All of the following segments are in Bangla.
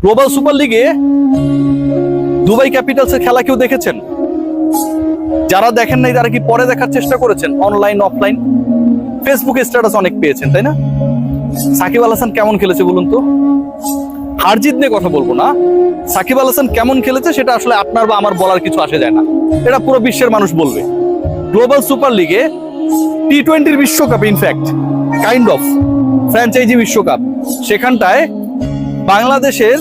গ্লোবাল সুপার লিগে দুবাই ক্যাপিটালসের খেলা কেউ দেখেছেন? যারা দেখেন নাই তারা কি পরে দেখার চেষ্টা করেছেন? অনলাইন অফলাইন ফেসবুকে স্ট্যাটাস অনেক পেয়েছেন, তাই না? সাকিব আল হাসান কেমন খেলেছে বলুন তো? হারজিত নিয়ে কথা বলবো না, সাকিব আল হাসান কেমন খেলেছে সেটা আসলে আপনার বা আমার বলার কিছু আসে যায় না, এটা পুরো বিশ্বের মানুষ বলবে। গ্লোবাল সুপার লিগে টি-20 বিশ্বকাপ, ইনফ্যাক্ট কাইন্ড অফ ফ্র্যাঞ্চাইজি বিশ্বকাপ, সেখানটায় বাংলাদেশের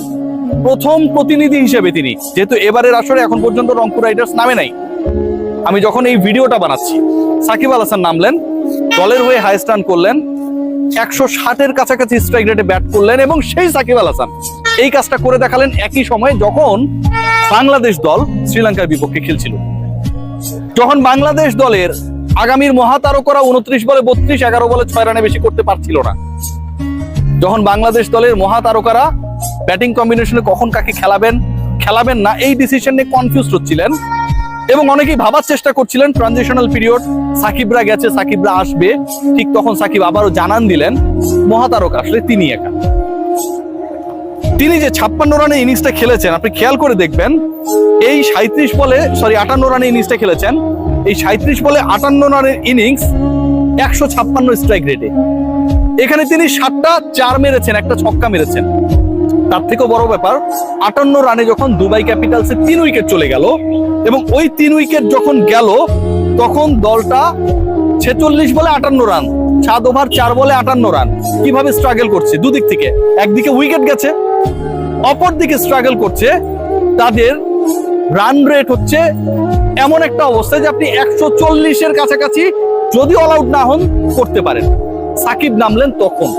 প্রথম প্রতিনিধি হিসেবে তিনি, যেহেতু এবারের আসরে এখন পর্যন্ত রংপুর রাইডার্স নামে নাই, আমি যখন এই ভিডিওটা বানাচ্ছি সাকিব আল হাসান নামলেন, দলের হয়ে হাইস্ট রান করলেন, 160-এর কাছাকাছি স্ট্রাইক রেটে ব্যাট করলেন, এবং সেই সাকিব আল হাসান এই কাজটা করে দেখালেন একই সময়ে যখন বাংলাদেশ দল শ্রীলঙ্কার বিপক্ষে খেলছিল। যখন বাংলাদেশ দলের আগামীর মহাতারকারা 29 বলে 32, 11 বলে 6 রানে বেশি করতে পারছিল না, যখন বাংলাদেশ দলের মহাতারকারা ব্যাটিং কম্বিনেশনে কখন কাকে খেলাবেন না এই ডিসিশন নিয়ে কনফিউজ হচ্ছিলেন, এবং অনেকেই ভাবার চেষ্টা করছিলেন ট্রানজিশনাল পিরিয়ড, সাকিবরা গেছে, সাকিবরা আসবে, ঠিক তখন সাকিব আবারও জানান দিলেন মহাতারকা আসলে তিনি একা। তিনি যে 56 রানের ইনিংসটা খেলেছেন, আপনি খেয়াল করে দেখবেন, এই 58 রানের ইনিংসটা খেলেছেন, এই 37 বলে 58 রানের ইনিংস 156 স্ট্রাইক রেটে। এখানে তিনি 7টা 4 মেরেছেন, একটা ছক্কা মেরেছেন। তার থেকেও বড় ব্যাপার, 58 রানে যখন দুবাই ক্যাপিটালসে 3 উইকেট চলে গেল, এবং ওই 3 উইকেট যখন গেল তখন দলটা 46 বলে 58 রান, 7 ওভার 4 বলে 58 রান, কিভাবে স্ট্রাগল করছে দুদিক থেকে, একদিকে উইকেট গেছে, অপর দিকে স্ট্রাগল করছে, তাদের রান রেট হচ্ছে এমন একটা অবস্থা যে আপনি 140-এর কাছাকাছি যদি অল আউট না হন করতে পারেন। সাকিব নামলেন তখন,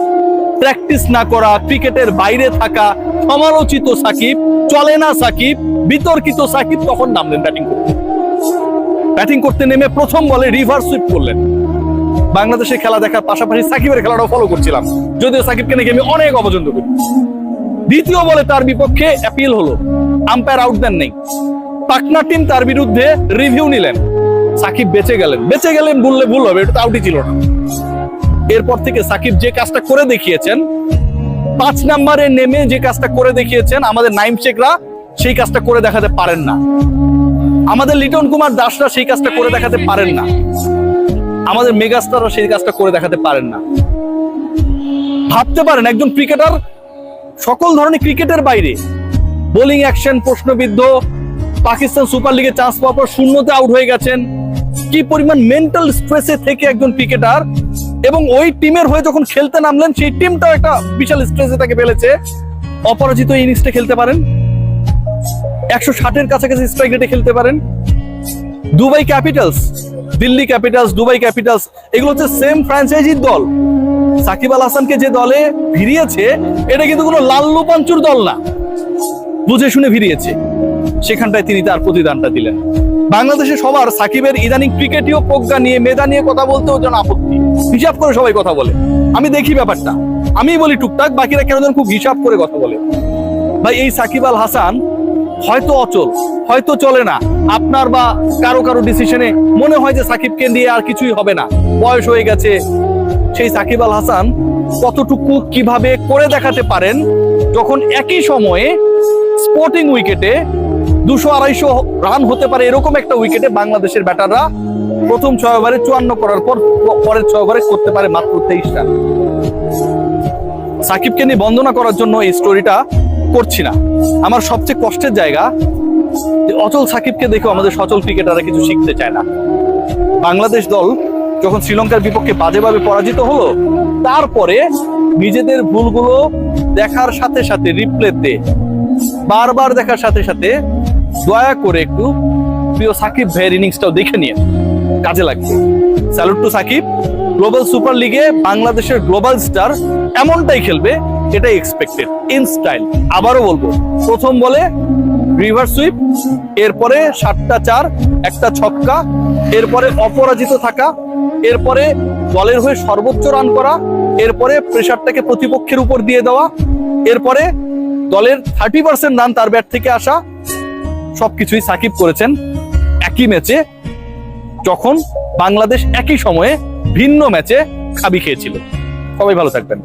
প্র্যাকটিস না করা, ক্রিকেটের বাইরে থাকা, সমালোচিত সাকিব, চলে না সাকিব, বিতর্কিত সাকিব তখন নামলেন ব্যাটিং করতে নেমে প্রথম বলে রিভার্স সুইপ করলেন। বাংলাদেশের খেলা দেখার পাশাপাশি সাকিবের খেলাটাও ফলো করছিলাম, যদিও সাকিবকে নাকি আমি অনেক অপছন্দ করি। দ্বিতীয় বলে তার বিপক্ষে অ্যাপিল হলো, আম্পায়ার আউট দেন নেই, পাকনা টিম তার বিরুদ্ধে রিভিউ নিলেন, সাকিব বেঁচে গেলেন বললে ভুল হবে, এটা তো আউটই ছিল না। এরপর থেকে সাকিব যে কাজটা করে দেখিয়েছেন, 5 নম্বরে নেমে যে কাজটা করে দেখিয়েছেন, আমাদের নাইম শেখরা সেই কাজটা করে দেখাতে পারেন না, আমাদের লিটন কুমার দাসরা সেই কাজটা করে দেখাতে পারেন না, আমাদের মেগাস্টাররা সেই কাজটা করে দেখাতে পারেন না। ভাবতে পারেন একজন ক্রিকেটার সকল ধরনের ক্রিকেটের বাইরে, বোলিং অ্যাকশন প্রশ্নবিদ্ধ, পাকিস্তান সুপার লিগে চান্স পাওয়ার পর শূন্যতে আউট হয়ে গেছেন, কি পরিমাণ মেন্টাল স্ট্রেসে থেকে একজন ক্রিকেটার, এবং ওই টিমের হয়ে যখন খেলতে নামলেন সেই টিমটাও একটা বিশাল স্ট্রেসে তাকে ফেলেছে, অপরাজিত ইনিংসটা খেলতে পারেন, 160-এর কাছাকাছি স্ট্রাইক রেটে খেলতে পারেন। Dubai Capitals, Delhi Capitals, Dubai Capitals, এগুলো হচ্ছে সেম ফ্র্যাঞ্চাইজির দল। সাকিব আল হাসানকে যে দলে ভিড়িয়েছে এটা কিন্তু কোনো লাল্লু পাঞ্চুর দল না, বুঝে শুনে ভিড়িয়েছে, সেখানটায় তিনি তার প্রতিদানটা দিলেন। বাংলাদেশে সবার সাকিবের ইদানিং ক্রিকেটীয় প্রজ্ঞা নিয়ে, মেধা নিয়ে কথা বলতেও যেন আপত্তি, হিসাব করে সবাই কথা বলে, আমি দেখি ব্যাপারটা, আমি বলি টুকটাক, বাকিরা কেন যেন খুব হিসাব করে কথা বলে। ভাই এই সাকিব আল হাসান হয়তো অচল, হয়তো চলে না, আপনার বা কারো ডিসিশনে মনে হয় যে সাকিবকে দিয়ে আর কিছুই হবে না, বয়স হয়ে গেছে, সেই সাকিব আল হাসান কতটুকু কিভাবে করে দেখাতে পারেন যখন একই সময়ে স্পোর্টিং উইকেটে 200-250 রান হতে পারে এরকম একটা উইকেটে বাংলাদেশের ব্যাটাররা প্রথম 6 ওভারে 54 করার পর পরের 6 ওভারে করতে পারে মাত্র 23 রান। সাকিবকে নিয়ে বন্দনা করার জন্য এই স্টোরিটা করছি না, আমার সবচেয়ে কষ্টের জায়গা যে অচল সাকিবকে দেখেও আমাদের সচল ক্রিকেটাররা কিছু শিখতে চায় না। বাংলাদেশ দল যখন শ্রীলঙ্কার বিপক্ষে বাজেভাবে পরাজিত হলো, তারপরে নিজেদের ভুলগুলো দেখার সাথে সাথে, রিপ্লেতে বারবার দেখার সাথে সাথে, দয়া করে একটু প্রিয় সাকিব ভাইয়ের ইনিংসটাও দেখে নিয়ে কাজে লাগবে। Salute to Shakib. Global super লিগে বাংলাদেশের গ্লোবাল স্টার এমনটাই খেলবে, এটাই এক্সপেক্টেড, ইন স্টাইল। আবারও বলবো, প্রথম বলে রিভার্স সুইপ, এরপরে 7টা 4, একটা ছক্কা, এরপরে অপরাজিত থাকা, এরপরে দলের হয়ে সর্বোচ্চ রান করা, এরপরে প্রেসারটাকে প্রতিপক্ষের উপর দিয়ে দেওয়া, এরপরে দলের 30% রান তার ব্যাট থেকে আসা, সবকিছুই সাকিব করেছেন একই ম্যাচে, যখন বাংলাদেশ একই সময়ে ভিন্ন ম্যাচে খাবি খেয়েছিল। সবাই ভালো থাকবেন।